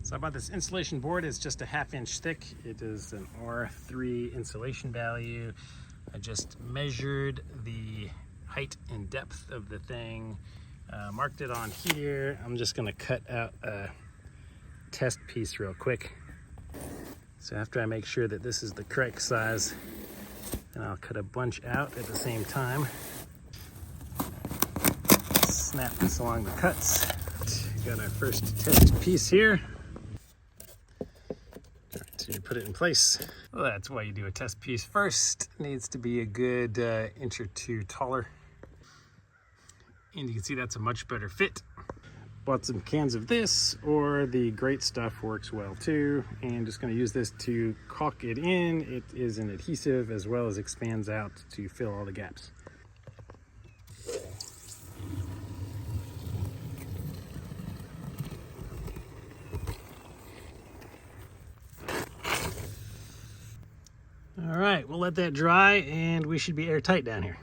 So I bought this insulation board. It's just a 1/2 inch thick. It is an R3 insulation value. I just measured the height and depth of the thing, marked it on here. I'm just gonna cut out a test piece real quick. So after I make sure that this is the correct size, then I'll cut a bunch out at the same time. Snap this along the cuts. Got our first test piece here. To put it in place. Well, that's why you do a test piece first. It needs to be a good inch or two taller. And you can see that's a much better fit. Bought some cans of this, or the Great Stuff works well too. And just gonna use this to caulk it in. It is an adhesive as well as expands out to fill all the gaps. All right, we'll let that dry and we should be airtight down here.